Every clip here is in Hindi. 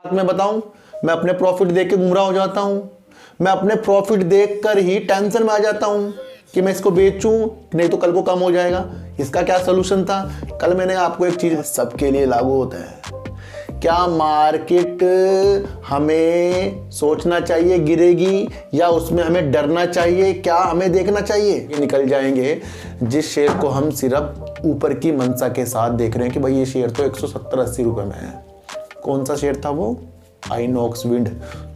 मैं बताऊं, मैं अपने प्रॉफिट देख के गुमराह हो जाता हूं। मैं अपने प्रॉफिट देख कर ही टेंशन में आ जाता हूं कि मैं इसको बेचूं, नहीं तो कल को कम हो जाएगा। इसका क्या सोल्यूशन था? कल मैंने आपको एक चीज सबके लिए लागू होता है। क्या मार्केट हमें सोचना चाहिए गिरेगी या उसमें हमें डरना चाहिए? क्या हमें देखना चाहिए? ये निकल जाएंगे जिस शेयर को हम सिर्फ ऊपर की मंशा के साथ देख रहे हैं कि भाई ये शेयर तो 170-80 रुपए में है। कौन सा शेयर था वो? आइनॉक्स विंड।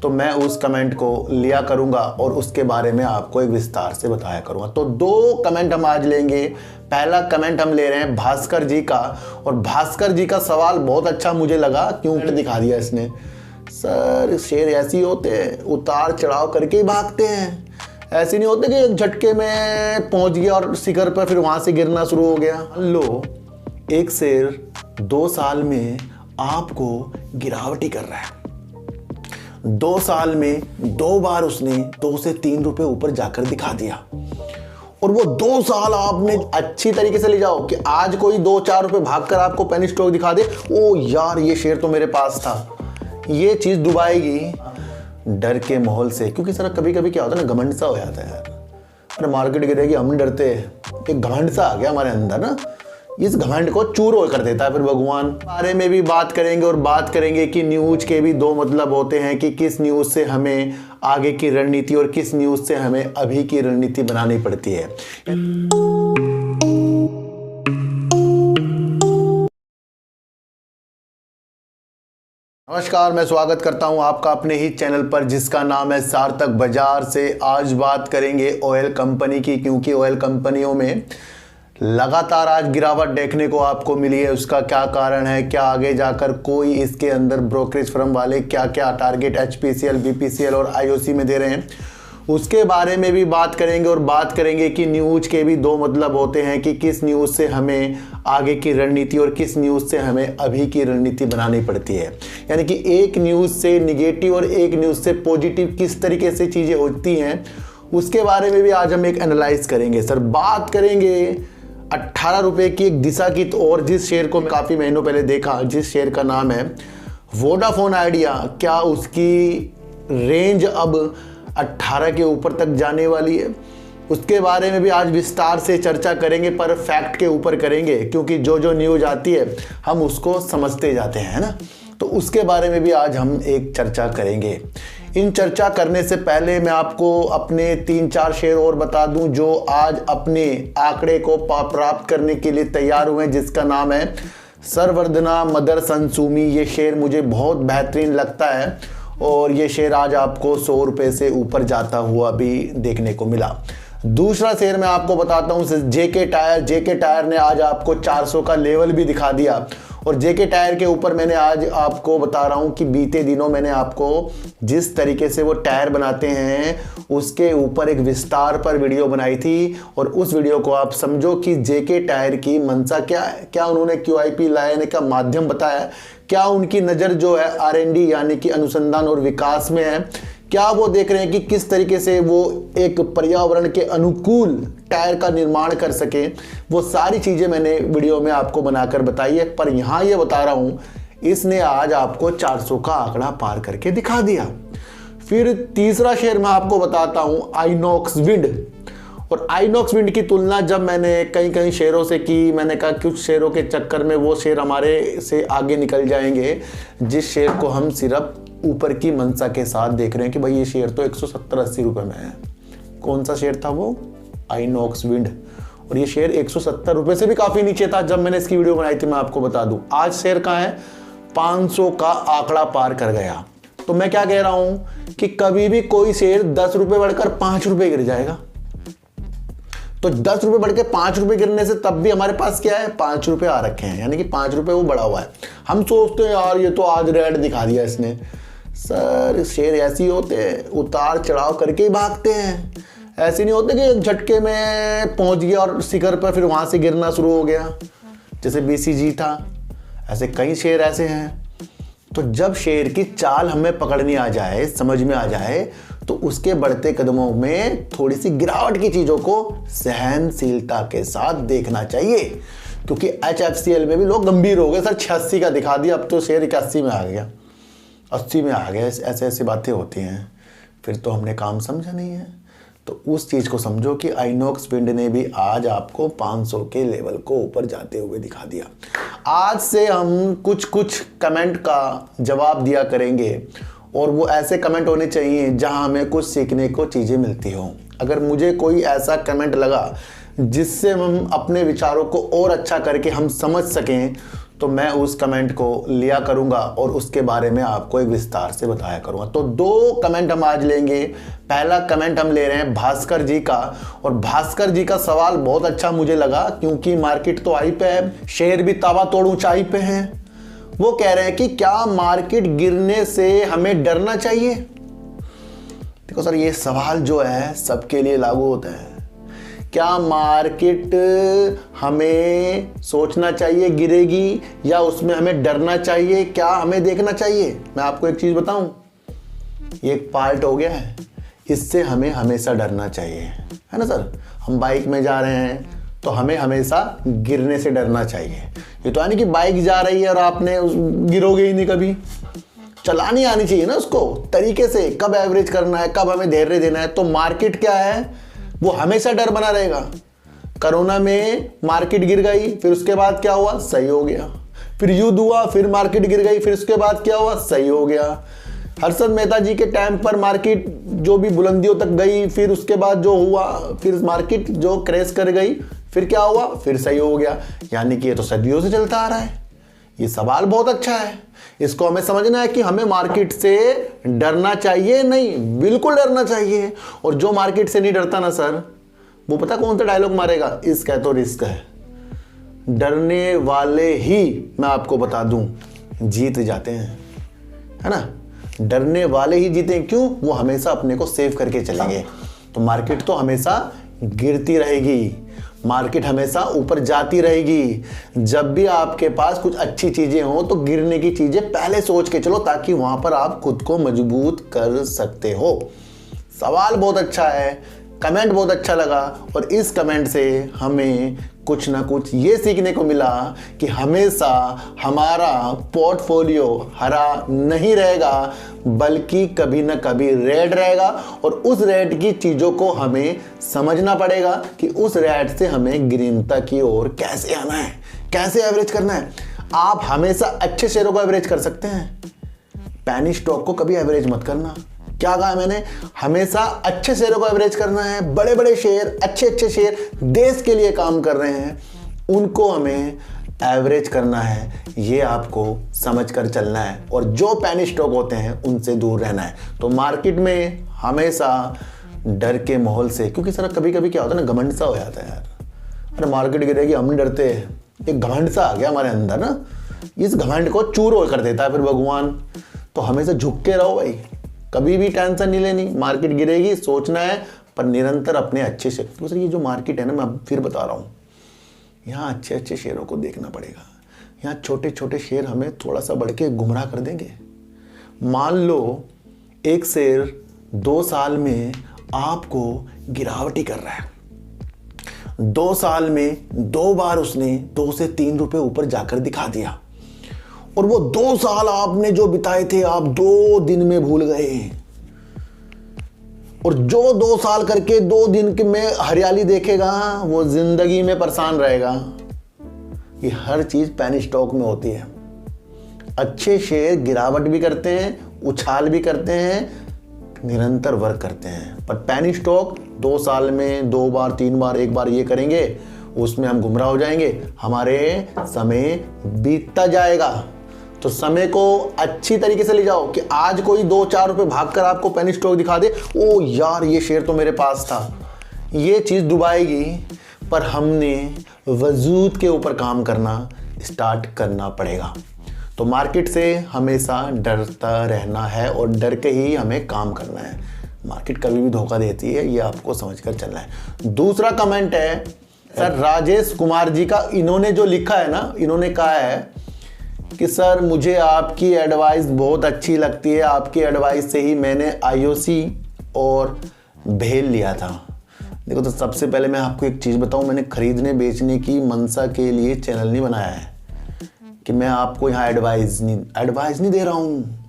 तो मैं उस कमेंट को लिया करूंगा और उसके बारे में आपको एक विस्तार से बताया करूंगा। तो दो कमेंट हम आज लेंगे। पहला कमेंट हम ले रहे हैं भास्कर जी का, और भास्कर जी का सवाल बहुत अच्छा मुझे लगा। क्यों दिखा दिया इसने, सर शेयर ऐसे ही होते हैं, उतार चढ़ाव करके ही भागते हैं। ऐसे नहीं होते कि एक झटके में पहुंच गया और शिखर पर फिर वहां से गिरना शुरू हो गया। लो, एक शेयर 2 साल में आपको गिरावट ही कर रहा है। 2 साल में 2 बार उसने 2 से 3 रुपए ऊपर जाकर दिखा दिया, और वो 2 साल आपने अच्छी तरीके से ले जाओ कि आज कोई 2-4 रुपए भागकर आपको पेनी स्टॉक दिखा दे, ओ यार ये शेयर तो मेरे पास था। ये चीज डुबाएगी डर के माहौल से। क्योंकि सर कभी कभी क्या होता है ना, घमंड सा हो जाता है यार। अरे मार्केट गिरेगी, हम डरते हैं, एक घमंड सा आ गया हमारे अंदर ना, इस घमंड को चूर कर देता है फिर भगवान। बारे में भी बात करेंगे और बात करेंगे कि न्यूज के भी 2 मतलब होते हैं कि किस न्यूज से हमें आगे की रणनीति और किस न्यूज से हमें अभी की रणनीति बनानी पड़ती है। नमस्कार, मैं स्वागत करता हूं आपका अपने ही चैनल पर जिसका नाम है सार्थक बाजार से। आज बात करेंगे ऑयल कंपनी की, क्योंकि ऑयल कंपनियों में लगातार आज गिरावट देखने को आपको मिली है। उसका क्या कारण है, क्या आगे जाकर कोई इसके अंदर ब्रोकरेज फर्म वाले क्या क्या टारगेट HPCL, BPCL और IOC में दे रहे हैं, उसके बारे में भी बात करेंगे। और बात करेंगे कि न्यूज के भी 2 मतलब होते हैं कि किस न्यूज से हमें आगे की रणनीति और किस न्यूज से हमें अभी की रणनीति बनानी पड़ती है। यानी कि एक न्यूज से निगेटिव और एक न्यूज से पॉजिटिव किस तरीके से चीजें होती हैं, उसके बारे में भी आज हम एक एनालाइज करेंगे। सर बात करेंगे 18 रुपए की एक दिशा की, तो और जिस शेयर को काफी महीनों पहले देखा, जिस शेयर का नाम है वोडाफोन आइडिया, क्या उसकी रेंज अब 18 के ऊपर तक जाने वाली है? उसके बारे में भी आज विस्तार से चर्चा करेंगे, पर फैक्ट के ऊपर करेंगे, क्योंकि जो जो न्यूज आती है हम उसको समझते जाते हैं ना। तो उसके बारे में भी आज हम एक चर्चा करेंगे। इन चर्चा करने से पहले मैं आपको अपने 3-4 शेयर और बता दूं जो आज अपने आंकड़े को प्राप्त करने के लिए तैयार हुए हैं, जिसका नाम है सरवर्धना मदरसन सुमी। ये शेयर मुझे बहुत बेहतरीन लगता है और ये शेयर आज आपको 100 रुपए से ऊपर जाता हुआ भी देखने को मिला। दूसरा शेयर मैं आपको बताता हूं जेके टायर। जेके टायर ने आज आपको 400 का लेवल भी दिखा दिया, और जेके टायर के ऊपर मैंने आज आपको बता रहा हूं कि बीते दिनों मैंने आपको जिस तरीके से वो टायर बनाते हैं उसके ऊपर एक विस्तार पर वीडियो बनाई थी, और उस वीडियो को आप समझो कि जेके टायर की मंशा क्या है। क्या उन्होंने QIP लाने का माध्यम बताया? क्या उनकी नज़र जो है R&D यानी कि अनुसंधान और विकास में है? क्या वो देख रहे हैं कि किस तरीके से वो एक पर्यावरण के अनुकूल टायर का निर्माण कर सके? वो सारी चीज़ें मैंने वीडियो में आपको बनाकर बताई है, पर यहाँ ये बता रहा हूँ इसने आज आपको 400 का आंकड़ा पार करके दिखा दिया। फिर तीसरा शेयर मैं आपको बताता हूँ आइनॉक्स विंड। और आइनॉक्स विंड की तुलना जब मैंने कई शेयरों से की, मैंने कहा कुछ शेयरों के चक्कर में वो शेयर हमारे से आगे निकल जाएंगे जिस शेयर को हम सिर्फ ऊपर की मंशा के साथ देख रहे हैं कि भाई ये शेयर तो 170-80 रुपए में है। कौन सा शेयर था वो? आइनॉक्स विंड। और ये शेयर 170 रुपए से भी काफी नीचे था जब मैंने इसकी वीडियो बनाई थी। मैं आपको बता दूं आज शेयर कहाँ है, 500 का आंकड़ा पार कर गया। तो मैं क्या कह रहा हूं कि कभी भी कोई शेयर 10 रुपए बढ़कर 5 रुपए गिर जाएगा, तो 10 रुपए बढ़ के 5 रुपए गिरने से तब भी हमारे पास क्या है, 5 रुपए आ रखे हैं, यानी कि 5 रुपए वो बढ़ा हुआ है। हम सोचते हैं यार ये तो आज रेड दिखा दिया इसने। सर शेयर ऐसे ही होते हैं, उतार चढ़ाव करके ही भागते हैं। ऐसे नहीं होते कि एक झटके में पहुंच गया और शिखर पर फिर वहां से गिरना शुरू हो गया, जैसे BCG था। ऐसे कई शेयर ऐसे हैं। तो जब शेयर की चाल हमें पकड़नी आ जाए, समझ में आ जाए, तो उसके बढ़ते कदमों में थोड़ी सी गिरावट की चीजों को सहनशीलता के साथ देखना चाहिए। क्योंकि HFCL में भी लोग गंभीर हो गए, सर 86 का दिखा दिया, अब तो शेयर 81 में आ गया। 80 में आ गए, ऐसे ऐसी बातें होती हैं, फिर तो हमने काम समझा नहीं है। तो उस चीज़ को समझो कि आइनॉक्स विंड ने भी आज आपको 500 के लेवल को ऊपर जाते हुए दिखा दिया। आज से हम कुछ कुछ कमेंट का जवाब दिया करेंगे और वो ऐसे कमेंट होने चाहिए जहां हमें कुछ सीखने को चीज़ें मिलती हों। अगर मुझे कोई ऐसा कमेंट लगा जिससे हम अपने विचारों को और अच्छा करके हम समझ सकें, तो मैं उस कमेंट को लिया करूंगा और उसके बारे में आपको एक विस्तार से बताया करूंगा। तो 2 कमेंट हम आज लेंगे। पहला कमेंट हम ले रहे हैं भास्कर जी का, और भास्कर जी का सवाल बहुत अच्छा मुझे लगा क्योंकि मार्केट तो हाई पे है, शेयर भी ताबड़तोड़ ऊंचाई पे है। वो कह रहे हैं कि क्या मार्केट गिरने से हमें डरना चाहिए? देखो सर, ये सवाल जो है सबके लिए लागू होता है। क्या मार्केट हमें सोचना चाहिए गिरेगी या उसमें हमें डरना चाहिए? क्या हमें देखना चाहिए? मैं आपको एक चीज बताऊं, ये एक पार्ट हो गया है, इससे हमें हमेशा डरना चाहिए, है ना सर। हम बाइक में जा रहे हैं तो हमें हमेशा गिरने से डरना चाहिए। ये तो है नहीं कि बाइक जा रही है और आपने गिरोगे ही नहीं कभी। चलानी आनी चाहिए ना उसको तरीके से, कब एवरेज करना है, कब हमें धैर्य देना है। तो मार्केट क्या है, वो हमेशा डर बना रहेगा। कोरोना में मार्केट गिर गई, फिर उसके बाद क्या हुआ, सही हो गया। फिर युद्ध हुआ, फिर मार्केट गिर गई, फिर उसके बाद क्या हुआ, सही हो गया। हर्षद मेहता जी के टाइम पर मार्केट जो भी बुलंदियों तक गई, फिर उसके बाद जो हुआ, फिर मार्केट जो क्रैश कर गई, फिर क्या हुआ, फिर सही हो गया। यानी कि ये तो सदियों से चलता आ रहा है। ये सवाल बहुत अच्छा है, इसको हमें समझना है कि हमें मार्केट से डरना चाहिए नहीं, बिल्कुल डरना चाहिए। और जो मार्केट से नहीं डरता ना सर, वो पता कौन सा डायलॉग मारेगा, इसका तो रिस्क है। डरने वाले ही, मैं आपको बता दूं, जीत जाते हैं, है ना। डरने वाले ही जीते, क्यों? वो हमेशा अपने को सेव करके चलेंगे। तो मार्केट तो हमेशा गिरती रहेगी, मार्केट हमेशा ऊपर जाती रहेगी। जब भी आपके पास कुछ अच्छी चीजें हो तो गिरने की चीजें पहले सोच के चलो, ताकि वहां पर आप खुद को मजबूत कर सकते हो। सवाल बहुत अच्छा है, कमेंट बहुत अच्छा लगा, और इस कमेंट से हमें कुछ ना कुछ ये सीखने को मिला कि हमेशा हमारा पोर्टफोलियो हरा नहीं रहेगा, बल्कि कभी ना कभी रेड रहेगा। और उस रेड की चीज़ों को हमें समझना पड़ेगा कि उस रेड से हमें ग्रीनता की ओर कैसे आना है, कैसे एवरेज करना है। आप हमेशा अच्छे शेयरों को एवरेज कर सकते हैं, पैनी स्टॉक को कभी एवरेज मत करना। क्या कहा मैंने? हमेशा अच्छे शेयरों को एवरेज करना है। बड़े बड़े शेयर, अच्छे शेयर देश के लिए काम कर रहे हैं, उनको हमें एवरेज करना है। ये आपको समझकर चलना है, और जो पैनी स्टॉक होते हैं उनसे दूर रहना है। तो मार्केट में हमेशा डर के माहौल से, क्योंकि सर कभी कभी क्या होता है ना, घमंड सा हो जाता है यार। अरे मार्केट गिरेगी, हम नहीं डरते, एक घमंड सा आ गया हमारे अंदर ना, इस घमंड को चूर कर देता है फिर भगवान। तो हमेशा झुक के रहो भाई, कभी भी टेंशन नहीं लेनी। मार्केट गिरेगी, सोचना है, पर निरंतर अपने अच्छे से। तो सर ये जो मार्केट है ना, मैं फिर बता रहा हूँ, यहाँ अच्छे शेयरों को देखना पड़ेगा। यहाँ छोटे छोटे शेयर हमें थोड़ा सा बढ़ के गुमराह कर देंगे। मान लो एक शेयर 2 साल में आपको गिरावटी कर रहा है, 2 साल में 2 बार उसने 2 से 3 रुपए ऊपर जाकर दिखा दिया, और वो 2 साल आपने जो बिताए थे आप 2 दिन में भूल गए। और जो 2 साल करके 2 दिन के में हरियाली देखेगा, वो जिंदगी में परेशान रहेगा। ये हर चीज पैनी स्टॉक में होती है। अच्छे शेयर गिरावट भी करते हैं, उछाल भी करते हैं, निरंतर वर्क करते हैं। पर पैनी स्टॉक 2 साल में 2 बार 3 बार 1 बार ये करेंगे, उसमें हम गुमराह हो जाएंगे, हमारे समय बीतता जाएगा। तो समय को अच्छी तरीके से ले जाओ कि आज कोई 2-4 रुपए भागकर आपको पेनी स्टॉक दिखा दे, ओ यार ये शेयर तो मेरे पास था, ये चीज़ डुबाएगी। पर हमने वजूद के ऊपर काम करना स्टार्ट करना पड़ेगा। तो मार्केट से हमेशा डरता रहना है, और डर के ही हमें काम करना है। मार्केट कभी भी धोखा देती है, ये आपको समझकर चलना है। दूसरा कमेंट है सर राजेश कुमार जी का। इन्होंने जो लिखा है ना, इन्होंने कहा है कि सर मुझे आपकी एडवाइस बहुत अच्छी लगती है, आपकी एडवाइस से ही मैंने आईओसी और भेल लिया था। देखो, तो सबसे पहले मैं आपको एक चीज़ बताऊं, मैंने खरीदने बेचने की मंशा के लिए चैनल नहीं बनाया है कि मैं आपको यहाँ एडवाइस नहीं दे रहा हूँ।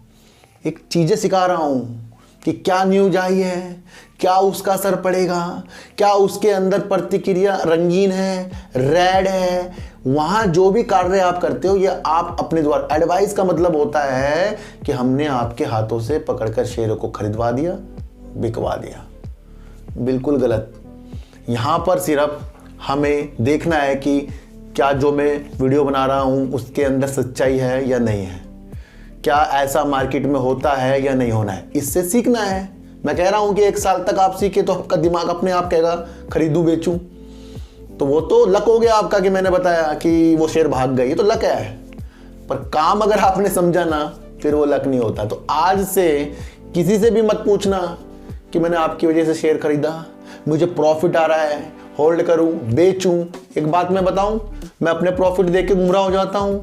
एक चीज़ें सिखा रहा हूँ कि क्या न्यूज आई है, क्या उसका असर पड़ेगा, क्या उसके अंदर प्रतिक्रिया रंगीन है, रेड है। वहाँ जो भी कार्य आप करते हो ये आप अपने द्वारा, एडवाइस का मतलब होता है कि हमने आपके हाथों से पकड़कर शेयरों को खरीदवा दिया, बिकवा दिया। बिल्कुल गलत। यहाँ पर सिर्फ हमें देखना है कि क्या जो मैं वीडियो बना रहा हूँ उसके अंदर सच्चाई है या नहीं है, क्या ऐसा मार्केट में होता है या नहीं होना है, इससे सीखना है। मैं कह रहा हूं कि 1 साल तक आप सीखे तो आपका दिमाग अपने आप कहेगा खरीदूं बेचूं, तो वो तो लक हो गया आपका कि मैंने बताया कि वो शेयर भाग गई, तो लक है। पर काम अगर आपने समझा ना फिर वो लक नहीं होता। तो आज से किसी से भी मत पूछना कि मैंने आपकी वजह से शेयर खरीदा, मुझे प्रॉफिट आ रहा है, होल्ड करूं बेचूं। एक बात मैं बताऊं, मैं अपने प्रॉफिट देख के गुमराह हो जाता हूं।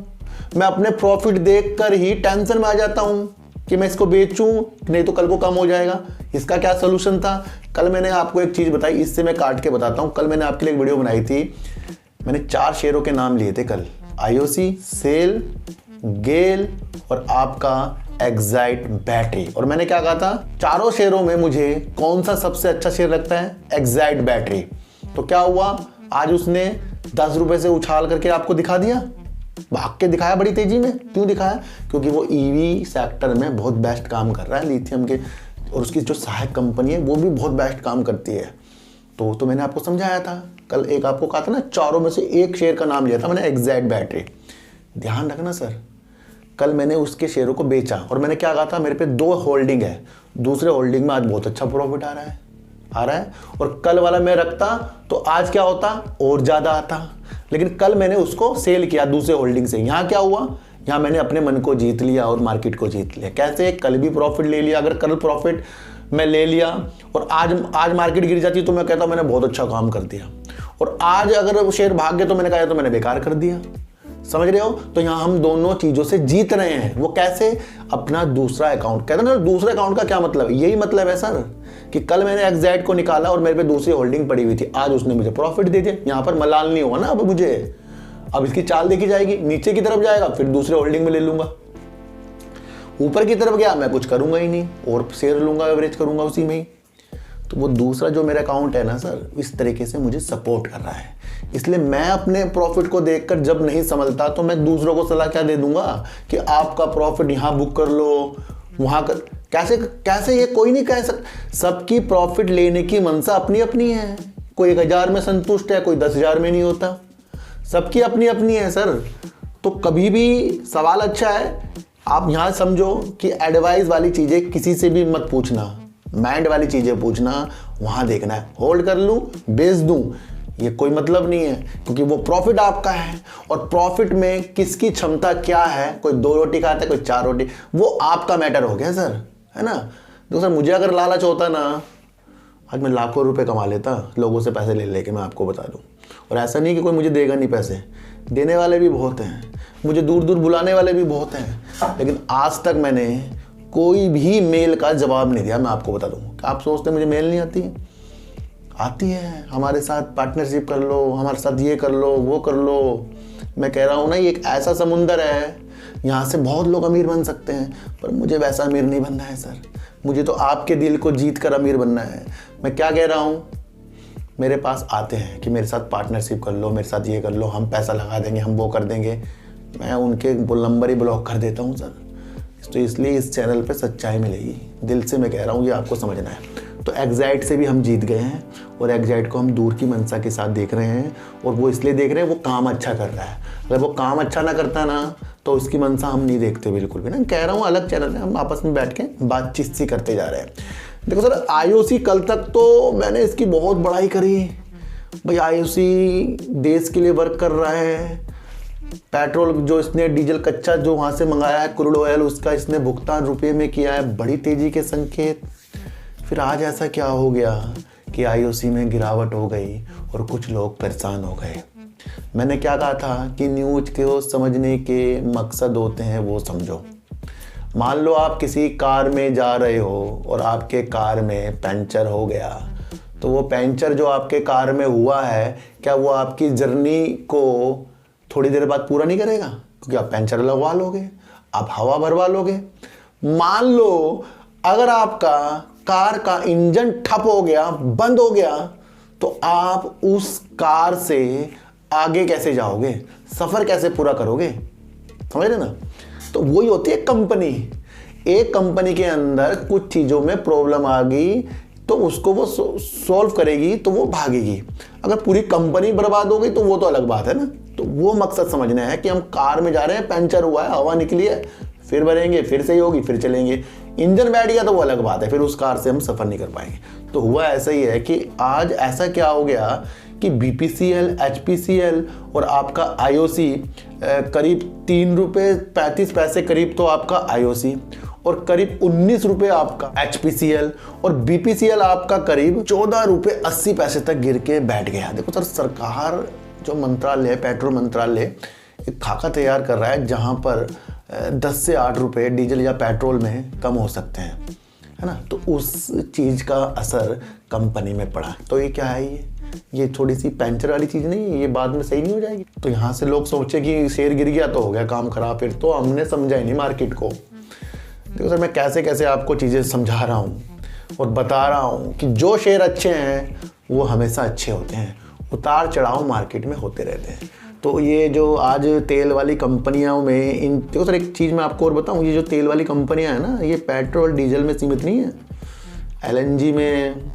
मैं अपने प्रॉफिट देखकर ही टेंशन में आ जाता हूं कि मैं इसको बेचूं नहीं तो कल को कम हो जाएगा। इसका क्या सोल्यूशन था? कल मैंने आपको एक चीज बताई, इससे मैं काट के बताता हूं। कल मैंने आपके लिए एक वीडियो बनाई थी, मैंने 4 शेयरों के नाम लिए थे कल, आईओसी, सेल, गेल और आपका एक्साइट बैटरी। और मैंने क्या कहा था, चारों शेयरों में मुझे कौन सा सबसे अच्छा शेयर लगता है, एक्साइट बैटरी। तो क्या हुआ, आज उसने 10 रुपए से उछाल करके आपको दिखा दिया, भाग के दिखाया बड़ी तेजी में। क्यों दिखाया? क्योंकि वो ईवी सेक्टर में बहुत बेस्ट काम कर रहा है, लिथियम के, और उसकी जो सहायक कंपनी है वो भी बहुत बेस्ट काम करती है। तो मैंने आपको समझाया था कल, एक आपको कहा था ना, चारों में से एक शेयर का नाम लिया था मैंने, एक्साइट बैटरी। ध्यान रखना सर, कल मैंने उसके शेयरों को बेचा और मैंने क्या कहा था, मेरे पे 2 होल्डिंग है, दूसरे होल्डिंग में आज बहुत अच्छा प्रॉफिट आ रहा है, और कल वाला मैं रखता तो आज क्या होता, और ज्यादा आता। लेकिन कल मैंने उसको सेल किया दूसरे होल्डिंग से। यहां क्या हुआ, यहां मैंने अपने मन को जीत लिया और मार्केट को जीत लिया। कैसे? कल भी प्रॉफिट ले लिया। अगर कल प्रॉफिट मैं ले लिया और आज मार्केट गिर जाती तो मैं कहता मैंने बहुत अच्छा काम कर दिया, और आज अगर वो शेयर भाग गए तो मैंने कहा तो मैंने बेकार कर दिया। समझ रहे हो? तो यहां हम दोनों चीजों से जीत रहे हैं। वो कैसे? अपना दूसरा अकाउंट, कहते हैं ना दूसरे अकाउंट का क्या मतलब, यही मतलब है सर कि कल मैंने एक्साइट को निकाला और मेरे पे दूसरी होल्डिंग पड़ी हुई थी, आज उसने मुझे प्रॉफिट दे दिया। यहां पर मलाल नहीं हुआ ना अब मुझे, अब इसकी चाल देखी जाएगी, नीचे की तरफ जाएगा फिर दूसरे होल्डिंग में ले लूंगा, ऊपर की तरफ गया मैं कुछ करूंगा ही नहीं और शेयर लूंगा, एवरेज करूंगा उसी में ही। तो वो दूसरा जो मेरा अकाउंट है ना सर, इस तरीके से मुझे सपोर्ट कर रहा है। इसलिए मैं अपने प्रॉफिट को देखकर जब नहीं संभलता तो मैं दूसरों को सलाह क्या दे दूंगा कि आपका प्रॉफिट यहां बुक कर लो, वहां कर। कैसे ये कोई नहीं कह सकता। सबकी प्रॉफिट लेने की मनसा अपनी अपनी है। कोई 1000 में संतुष्ट है, कोई 10,000 में नहीं होता, सबकी अपनी अपनी है सर। तो कभी भी सवाल अच्छा है, आप यहां समझो कि एडवाइस वाली चीजें किसी से भी मत पूछना, माइंड वाली चीजें पूछना, वहां देखना है होल्ड कर लूं बेच दूं, ये कोई मतलब नहीं है, क्योंकि वो प्रॉफिट आपका है। और प्रॉफिट में किसकी क्षमता क्या है, कोई 2 रोटी खाता है, कोई 4 रोटी, वो आपका मैटर हो गया सर, है ना। देखो सर, मुझे अगर लालच होता ना, आज मैं लाखों रुपए कमा लेता लोगों से पैसे ले लेके, मैं आपको बता दूं। और ऐसा नहीं कि कोई मुझे देगा नहीं, पैसे देने वाले भी बहुत हैं, मुझे दूर दूर बुलाने वाले भी बहुत हैं, लेकिन आज तक मैंने कोई भी मेल का जवाब नहीं दिया। मैं आपको बता दूं, आप सोचते हैं मुझे मेल नहीं आती है, हमारे साथ पार्टनरशिप कर लो, हमारे साथ ये कर लो, वो कर लो। मैं कह रहा हूँ ना, ये एक ऐसा समुंदर है, यहाँ से बहुत लोग अमीर बन सकते हैं, पर मुझे वैसा अमीर नहीं बनना है सर। मुझे तो आपके दिल को जीत कर अमीर बनना है। मैं क्या कह रहा हूँ, मेरे पास आते हैं कि मेरे साथ पार्टनरशिप कर लो, मेरे साथ ये कर लो, हम पैसा लगा देंगे, हम वो कर देंगे, मैं उनके नंबर ही ब्लॉक कर देता हूँ सर। तो इसलिए इस चैनल पे सच्चाई मिलेगी, दिल से मैं कह रहा हूँ, ये आपको समझना है। तो एक्साइट से भी हम जीत गए हैं, और एक्साइट को हम दूर की मंशा के साथ देख रहे हैं, और वो इसलिए देख रहे हैं वो काम अच्छा कर रहा है। अगर वो काम अच्छा ना करता ना तो उसकी मंशा हम नहीं देखते बिल्कुल भी ना। कह रहा हूँ अलग चैनल है, हम आपस में बैठ के बातचीत सी करते जा रहे हैं। देखो सर, आईओसी कल तक तो मैंने इसकी बहुत बड़ाई करी, भाई आईओसी देश के लिए वर्क कर रहा है। पेट्रोल जो इसने डीजल कच्चा जो वहाँ से मंगाया है, क्रूड ऑयल, उसका इसने भुगतान रुपये में किया है, बड़ी तेजी के संकेत। फिर आज ऐसा क्या हो गया कि आईओसी में गिरावट हो गई और कुछ लोग परेशान हो गए। मैंने क्या कहा था कि न्यूज को समझने के मकसद होते हैं, वो समझो। मान लो आप किसी कार में जा रहे हो और आपके कार में पंचर हो गया, तो वो पंचर जो आपके कार में हुआ है, क्या वो आपकी जर्नी को थोड़ी देर बाद पूरा नहीं करेगा? क्योंकि आप पंचर लगवा लोगे, आप हवा भरवा लोगे। मान लो अगर आपका कार का इंजन ठप हो गया, बंद हो गया, तो आप उस कार से आगे कैसे जाओगे, सफर कैसे पूरा करोगे, समझ रहे ना। तो वही होती है कंपनी। एक कंपनी के अंदर कुछ चीजों में प्रॉब्लम आ गई तो उसको वो सॉल्व करेगी, तो वो भागेगी। अगर पूरी कंपनी बर्बाद हो गई तो वो तो अलग बात है ना। तो वो मकसद समझना है कि हम कार में जा रहे हैं, पंचर हुआ है, हवा निकली है, फिर भरेंगे, फिर सही होगी, फिर चलेंगे। इंजन बैठ गया तो वो अलग बात है, फिर उस कार से हम सफर नहीं कर पाएंगे। तो हुआ ऐसा ही है कि आज ऐसा क्या हो गया कि BPCL, HPCL और आपका IOC करीब 3 रुपये 35 पैसे करीब तो आपका IOC, और करीब 19 रुपये आपका HPCL, और BPCL आपका करीब 14 रुपये 80 पैसे तक गिर के बैठ गया। देखो सर, सरकार जो मंत्रालय, पेट्रोल मंत्रालय एक खाका तैयार कर रहा है जहां पर 10 से 8 रुपये डीजल या पेट्रोल में कम हो सकते हैं, है ना। तो उस चीज़ का असर कंपनी में पड़ा। तो ये क्या है, ये थोड़ी सी पंचर वाली चीज़ नहीं है, ये बाद में सही नहीं हो जाएगी। तो यहाँ से लोग सोचे कि शेयर गिर गया तो हो गया काम खराब, फिर तो हमने समझा ही नहीं मार्केट को। देखो सर, मैं कैसे कैसे आपको चीज़ें समझा रहा हूँ और बता रहा हूँ कि जो शेयर अच्छे हैं वो हमेशा अच्छे होते हैं, उतार चढ़ाव मार्केट में होते रहते हैं। तो ये जो आज तेल वाली कंपनियों में देखो सर, एक चीज़ मैं आपको और बताऊँ, ये जो तेल वाली कंपनियां हैं ना, ये पेट्रोल डीजल में सीमित नहीं है, LNG में,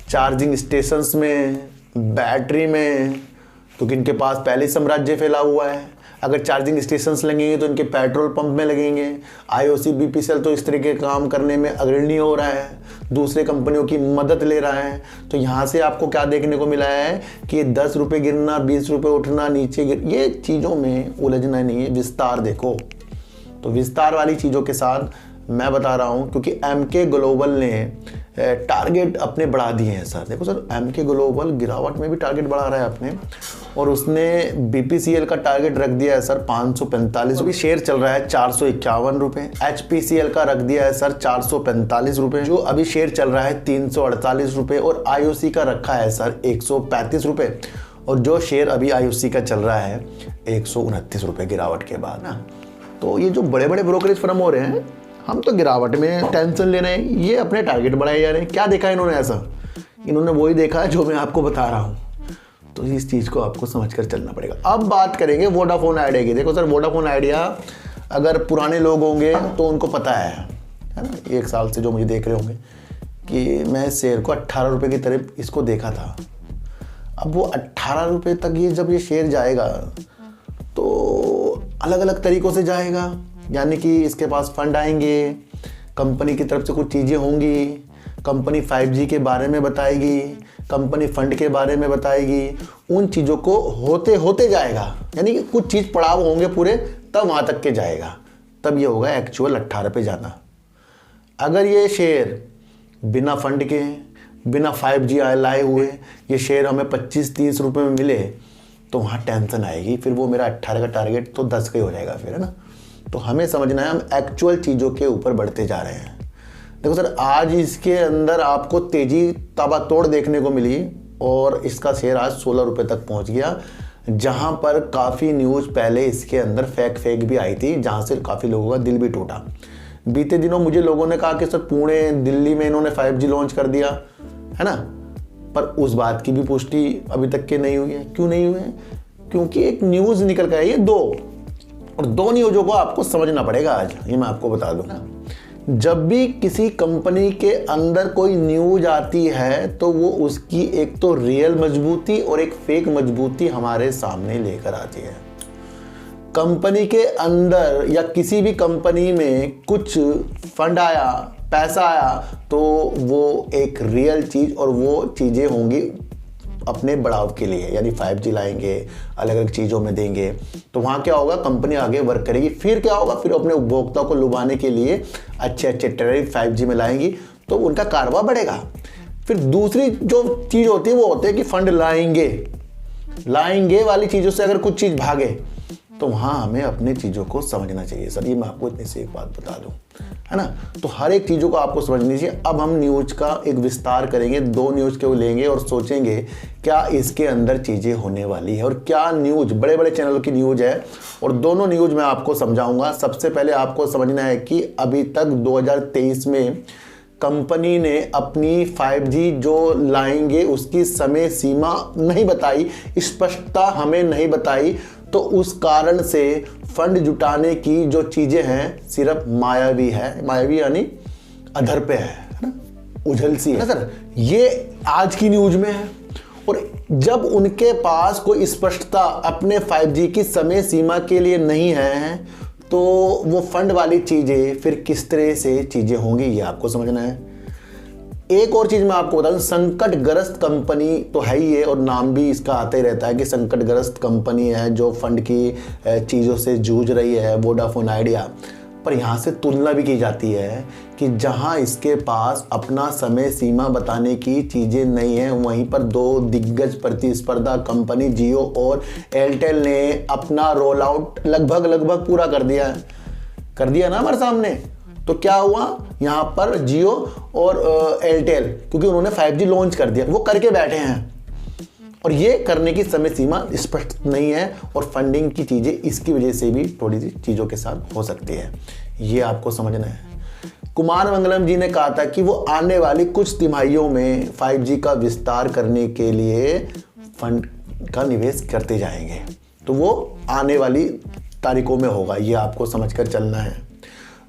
चार्जिंग स्टेशंस में, बैटरी में, तो इनके पास पहले साम्राज्य फैला हुआ है। अगर चार्जिंग स्टेशंस लगेंगे तो इनके पेट्रोल पंप में लगेंगे। IOC, BPCL तो इस तरह के काम करने में अग्रणी हो रहा है, दूसरे कंपनियों की मदद ले रहा है। तो यहाँ से आपको क्या देखने को मिला है कि 10 रुपये गिरना, 20 रुपये उठना, नीचे ये चीज़ों में उलझना नहीं है, विस्तार देखो। तो विस्तार वाली चीज़ों के साथ मैं बता रहा हूँ, क्योंकि MK ग्लोबल ने टारगेट अपने बढ़ा दिए हैं सर। देखो सर, MK ग्लोबल गिरावट में भी टारगेट बढ़ा रहा है अपने, और उसने BPCL का टारगेट रख दिया है सर 545 रुपये, शेयर चल रहा है 451 रुपये। HPCL का रख दिया है सर 445 रुपये, जो अभी शेयर चल रहा है 348 रुपये, और IOC का रखा है सर 135 रुपये, और जो शेयर अभी IOC का चल रहा है 129 रुपये गिरावट के बाद ना। तो ये जो बड़े बड़े ब्रोकरेज फर्म हो रहे हैं, हम तो गिरावट में टेंशन ले रहे हैं, ये अपने टारगेट बढ़ाए जा रहे हैं। क्या देखा इन्होंने ऐसा? इन्होंने वही देखा है जो मैं आपको बता रहा हूँ। तो इस चीज़ को आपको समझकर चलना पड़ेगा। अब बात करेंगे वोडाफोन आइडिया की। देखो सर, वोडाफोन आइडिया अगर पुराने लोग होंगे तो उनको पता है ना, 1 साल से जो मुझे देख रहे होंगे, कि मैं शेयर को 18 रुपये की तरफ इसको देखा था। अब वो 18 रुपये तक ये जब ये शेयर जाएगा तो अलग अलग तरीक़ों से जाएगा, यानी कि इसके पास फंड आएंगे, कंपनी की तरफ से कुछ चीज़ें होंगी, कंपनी 5G के बारे में बताएगी, कंपनी फंड के बारे में बताएगी, उन चीज़ों को होते होते जाएगा, यानी कि कुछ चीज़ पड़ाव होंगे पूरे, तब वहाँ तक के जाएगा, तब ये होगा एक्चुअल 18 पे जाना। अगर ये शेयर बिना फंड के, बिना 5G लाए हुए ये शेयर हमें 25-30 रुपये में मिले तो वहाँ टेंशन आएगी, फिर वो मेरा 18 का टारगेट तो 10 का ही हो जाएगा फिर, है ना। तो हमें समझना है हम एक्चुअल चीज़ों के ऊपर बढ़ते जा रहे हैं। देखो सर, आज इसके अंदर आपको तेज़ी ताबड़तोड़ देखने को मिली, और इसका शेयर आज 16 रुपये तक पहुंच गया, जहां पर काफ़ी न्यूज़ पहले इसके अंदर फेक भी आई थी, जहां से काफ़ी लोगों का दिल भी टूटा। बीते दिनों मुझे लोगों ने कहा कि सर पुणे, दिल्ली में इन्होंने 5G लॉन्च कर दिया, है ना, पर उस बात की भी पुष्टि अभी तक के नहीं हुई है। क्यों नहीं हुई है? क्योंकि एक न्यूज़ निकल कर आई है, दो न्यूज़ों को आपको समझना पड़ेगा आज, ये मैं आपको बता दूं ना। जब भी किसी कंपनी के अंदर कोई न्यूज आती है तो वो उसकी एक तो रियल मजबूती और एक फेक मजबूती हमारे सामने लेकर आती है। कंपनी के अंदर या किसी भी कंपनी में कुछ फंड आया, पैसा आया, तो वो एक रियल चीज़ और वो चीज़ें होंगी अपने बढ़ाव के लिए, यानी 5G लाएंगे, अलग अलग चीज़ों में देंगे, तो वहाँ क्या होगा, कंपनी आगे वर्क करेगी। फिर क्या होगा, फिर अपने उपभोक्ताओं को लुभाने के लिए अच्छे अच्छे टैरिफ 5G में लाएंगी, तो उनका कारोबार बढ़ेगा। फिर दूसरी जो चीज़ होती है वो होती है कि फंड लाएंगे वाली चीज़ों से अगर कुछ चीज़ भागे तो वहाँ हमें अपनी चीज़ों को समझना चाहिए सर। ये मैं आपको इतनी सी एक बात बता दूँ, है ना। तो हर एक चीज़ों को आपको समझनी चाहिए। अब हम न्यूज़ का एक विस्तार करेंगे, 2 न्यूज़ के वो लेंगे और सोचेंगे क्या इसके अंदर चीज़ें होने वाली है और क्या न्यूज़ बड़े बड़े चैनल की न्यूज़ है, और दोनों न्यूज़ मैं आपको समझाऊंगा। सबसे पहले आपको समझना है कि अभी तक 2023 में कंपनी ने अपनी 5G जो लाएंगे उसकी समय सीमा नहीं बताई, स्पष्टता हमें नहीं बताई। तो उस कारण से फंड जुटाने की जो चीज़ें हैं सिर्फ मायावी है, मायावी यानी अधर पे है ना, उझल सी है सर। ये आज की न्यूज में है। और जब उनके पास कोई स्पष्टता अपने 5G की समय सीमा के लिए नहीं है तो वो फंड वाली चीज़ें फिर किस तरह से चीज़ें होंगी, ये आपको समझना है। एक और चीज़ मैं आपको बता दूं, संकटग्रस्त कंपनी तो है ही है और नाम भी इसका आता ही रहता है कि संकटग्रस्त कंपनी है जो फंड की चीज़ों से जूझ रही है, वोडाफोन आइडिया। पर यहाँ से तुलना भी की जाती है कि जहाँ इसके पास अपना समय सीमा बताने की चीज़ें नहीं है, वहीं पर 2 दिग्गज प्रतिस्पर्धा कंपनी जियो और एयरटेल ने अपना रोल आउट लगभग पूरा कर दिया ना हमारे सामने। तो क्या हुआ यहाँ पर जियो और एयरटेल, क्योंकि उन्होंने 5G लॉन्च कर दिया, वो करके बैठे हैं और ये करने की समय सीमा स्पष्ट नहीं है और फंडिंग की चीज़ें इसकी वजह से भी थोड़ी सी चीज़ों के साथ हो सकती है, ये आपको समझना है। कुमार मंगलम जी ने कहा था कि वो आने वाली कुछ तिमाहियों में 5G का विस्तार करने के लिए फंड का निवेश करते जाएंगे, तो वो आने वाली तारीखों में होगा, ये आपको समझकर चलना है।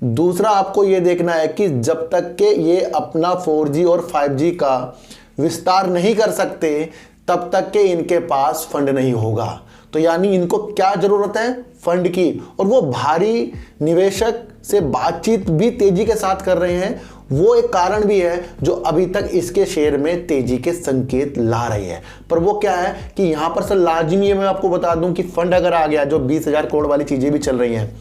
दूसरा आपको ये देखना है कि जब तक के ये अपना 4G और 5G का विस्तार नहीं कर सकते तब तक के इनके पास फंड नहीं होगा। तो यानी इनको क्या जरूरत है, फंड की, और वो भारी निवेशक से बातचीत भी तेजी के साथ कर रहे हैं। वो एक कारण भी है जो अभी तक इसके शेयर में तेजी के संकेत ला रही है। पर वो क्या है कि यहां पर सर लाजमी है, मैं आपको बता दूं कि फंड अगर आ गया, जो 20,000 करोड़ वाली चीजें भी चल रही हैं,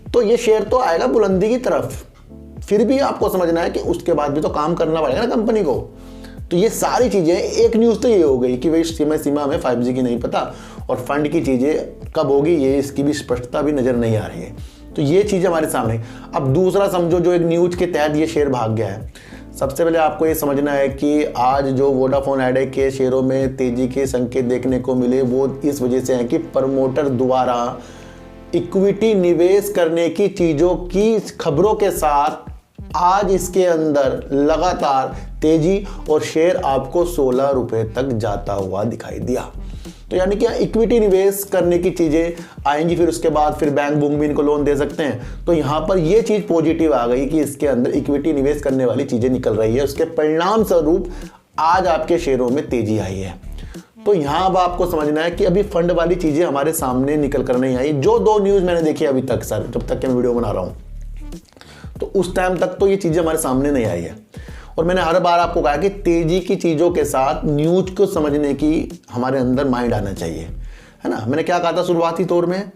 तो ये शेयर तो आएगा बुलंदी की तरफ। फिर भी आपको समझना है कि उसके बाद भी तो काम करना पड़ेगा ना कंपनी को। तो ये सारी चीजें, एक न्यूज तो ये हो गई कि भाई समय सीमा हमें 5G की नहीं पता और फंड की चीजें कब होगी ये इसकी भी स्पष्टता भी नजर नहीं आ रही है। तो ये चीजें हमारे सामने। अब दूसरा समझो जो एक न्यूज के तहत ये शेयर भाग गया है। सबसे पहले आपको ये समझना है कि आज जो वोडाफोन आइडिया के शेयरों में तेजी के संकेत देखने को मिले वो इस वजह से है कि प्रमोटर द्वारा इक्विटी निवेश करने की चीजों की खबरों के साथ आज इसके अंदर लगातार तेजी और शेयर आपको 16 रुपए तक जाता हुआ दिखाई दिया। तो यानी कि इक्विटी निवेश करने की चीजें आएंगी, फिर उसके बाद फिर बैंक बुक भी इनको लोन दे सकते हैं। तो यहां पर यह चीज पॉजिटिव आ गई कि इसके अंदर इक्विटी निवेश करने वाली चीजें निकल रही है, उसके परिणाम स्वरूप आज आपके शेयरों में तेजी आई है। तो यहां अब आपको समझना है कि अभी फंड वाली चीजें हमारे सामने निकल कर नहीं आई। जो 2 न्यूज मैंने देखी अभी तक सर, जब तक मैं वीडियो बना रहा हूं, तो उस टाइम तक तो ये चीजें हमारे सामने नहीं आई है। और मैंने हर बार आपको कहा कि तेजी की चीजों के साथ न्यूज को समझने की हमारे अंदर माइंड आना चाहिए, है ना। मैंने क्या कहा था शुरुआती तौर में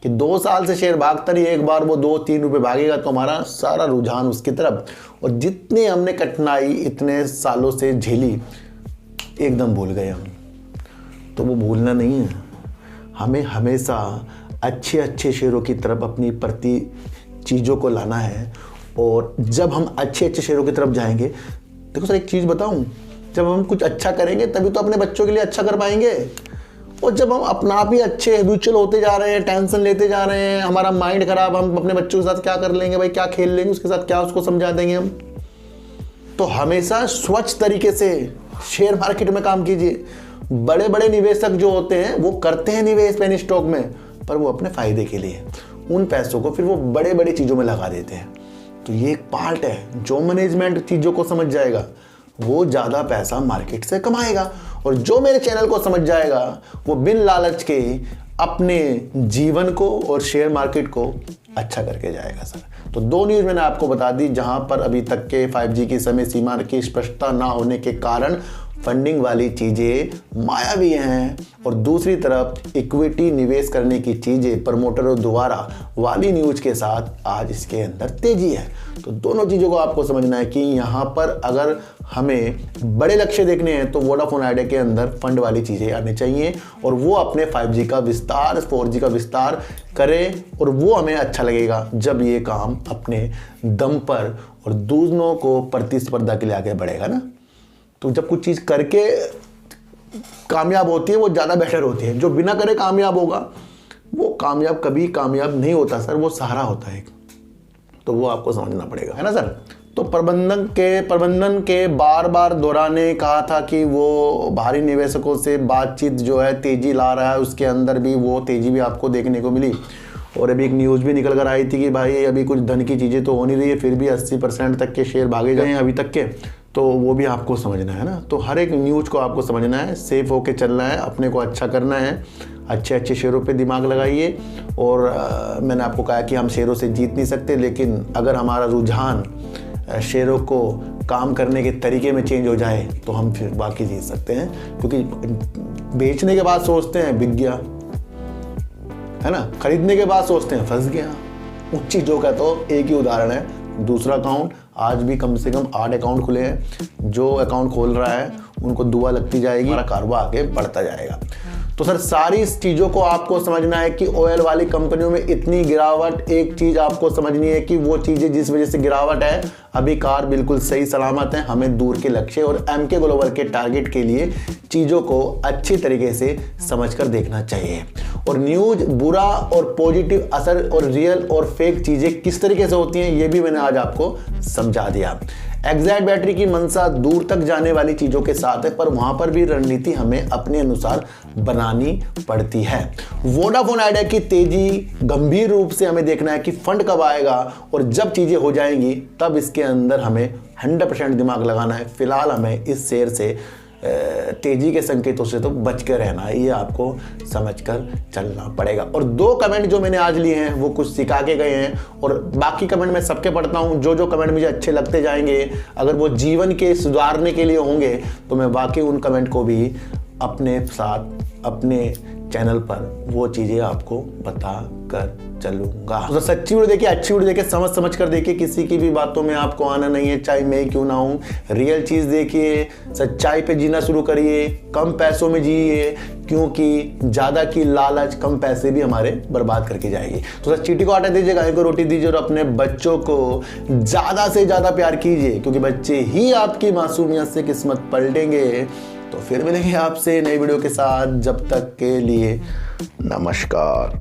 कि 2 साल से शेयर भागता नहीं, एक बार वो 2-3 रुपए भागेगा तो हमारा सारा रुझान उसकी तरफ, और जितने हमने कठिनाई इतने सालों से झेली एकदम भूल गए हम। तो वो भूलना नहीं है, हमें हमेशा अच्छे शेयरों की तरफ अपनी प्रति चीज़ों को लाना है। और जब हम अच्छे शेयरों की तरफ जाएंगे, देखो सर एक चीज़ बताऊं, जब हम कुछ अच्छा करेंगे तभी तो अपने बच्चों के लिए अच्छा कर पाएंगे। और जब हम अपना आप ही अच्छे हैबिचुअल होते जा रहे हैं, टेंशन लेते जा रहे हैं, हमारा माइंड खराब, हम अपने बच्चों के साथ क्या कर लेंगे भाई, क्या खेल लेंगे उसके साथ, क्या उसको समझा देंगे हम। तो हमेशा स्वच्छ तरीके से शेयर मार्केट में काम कीजिए। बड़े बड़े निवेशक जो होते हैं वो करते हैं निवेश पेनी स्टॉक में, पर वो अपने फायदे के लिए उन पैसों को फिर वो बड़े बड़े चीज़ों में लगा देते हैं। तो ये एक पार्ट है। जो मैनेजमेंट चीज़ों को समझ जाएगा वो ज़्यादा पैसा मार्केट से कमाएगा, और जो मेरे चैनल को समझ जाएगा वो बिन लालच के अपने जीवन को और शेयर मार्केट को अच्छा करके जाएगा सर। तो 2 न्यूज़ मैंने आपको बता दी जहां पर अभी तक के 5G की समय सीमा की स्पष्टता ना होने के कारण फंडिंग वाली चीज़ें मायावी हैं और दूसरी तरफ इक्विटी निवेश करने की चीज़ें प्रमोटरों द्वारा वाली न्यूज के साथ आज इसके अंदर तेजी है। तो दोनों चीज़ों को आपको समझना है कि यहाँ पर अगर हमें बड़े लक्ष्य देखने हैं तो वोडाफोन आइडिया के अंदर फंड वाली चीज़ें आनी चाहिए और वो अपने 5G का विस्तार 4G का विस्तार करें और वो हमें अच्छा लगेगा जब ये काम अपने दम पर और दूसरों को प्रतिस्पर्धा के लिए आगे बढ़ेगा ना। तो जब कुछ चीज़ करके कामयाब होती है वो ज़्यादा बेटर होती है। जो बिना करे कामयाब होगा वो कामयाब कभी कामयाब नहीं होता सर, वो सहारा होता है। तो वो आपको समझना पड़ेगा, है ना सर। तो प्रबंधन के बार बार दोहराने कहा था कि वो बाहरी निवेशकों से बातचीत जो है तेजी ला रहा है, उसके अंदर भी वो तेजी भी आपको देखने को मिली। और अभी एक न्यूज़ भी निकल कर आई थी कि भाई अभी कुछ धन की चीज़ें तो हो नहीं रही है, फिर भी 80% तक के शेयर भागे गए हैं अभी तक के। तो वो भी आपको समझना है ना। तो हर एक न्यूज़ को आपको समझना है, सेफ होके चलना है, अपने को अच्छा करना है, अच्छे अच्छे शेयरों पे दिमाग लगाइए। और मैंने आपको कहा कि हम शेयरों से जीत नहीं सकते, लेकिन अगर हमारा रुझान शेयरों को काम करने के तरीके में चेंज हो जाए तो हम फिर बाकी जीत सकते हैं। क्योंकि बेचने के बाद सोचते हैं बिक गया, है ना, खरीदने के बाद सोचते हैं फंस गया। उन चीज़ों का तो एक ही उदाहरण है दूसरा अकाउंट। आज भी कम से कम 8 अकाउंट खुले हैं। जो अकाउंट खोल रहा है उनको दुआ लगती जाएगी, हमारा कारोबार आगे बढ़ता जाएगा। तो सर सारी इस चीज़ों को आपको समझना है कि ऑयल वाली कंपनियों में इतनी गिरावट, एक चीज़ आपको समझनी है कि वो चीज़ें जिस वजह से गिरावट है, अभी कार बिल्कुल सही सलामत है। हमें दूर के लक्ष्य और एमके ग्लोबल के टारगेट के लिए चीज़ों को अच्छी तरीके से समझकर देखना चाहिए। और न्यूज बुरा और पॉजिटिव असर और रियल और फेक चीज़ें किस तरीके से होती हैं ये भी मैंने आज आपको समझा दिया। एग्जैक्ट बैटरी की मंशा दूर तक जाने वाली चीज़ों के साथ है, पर वहाँ पर भी रणनीति हमें अपने अनुसार बनानी पड़ती है। वोडाफोन आइडिया की तेजी गंभीर रूप से हमें देखना है कि फंड कब आएगा और जब चीज़ें हो जाएंगी तब इसके अंदर हमें 100% दिमाग लगाना है। फिलहाल हमें इस शेयर से तेजी के संकेतों से तो बच के रहना है, ये आपको समझकर चलना पड़ेगा। और 2 कमेंट जो मैंने आज लिए हैं वो कुछ सिखा के गए हैं और बाकी कमेंट मैं सबके पढ़ता हूँ। जो कमेंट मुझे अच्छे लगते जाएंगे, अगर वो जीवन के सुधारने के लिए होंगे तो मैं बाकी उन कमेंट को भी अपने साथ अपने चैनल पर वो चीज़ें आपको बता कर चलूंगा। तो सच्ची वीडियो देखिए, अच्छी वीडियो देखिए, समझ कर देखिए, किसी की भी बातों में आपको आना नहीं है, चाहे मैं क्यों ना हूँ। रियल चीज़ देखिए, सच्चाई पे जीना शुरू करिए, कम पैसों में जिए, क्योंकि ज़्यादा की लालच कम पैसे भी हमारे बर्बाद करके जाएगी। तो चींटी को आटा दीजिए, गाय को रोटी दीजिए और अपने बच्चों को ज़्यादा से ज़्यादा प्यार कीजिए, क्योंकि बच्चे ही आपकी मासूमियत से किस्मत पलटेंगे। तो फिर मिलेंगे आपसे नई वीडियो के साथ, जब तक के लिए नमस्कार।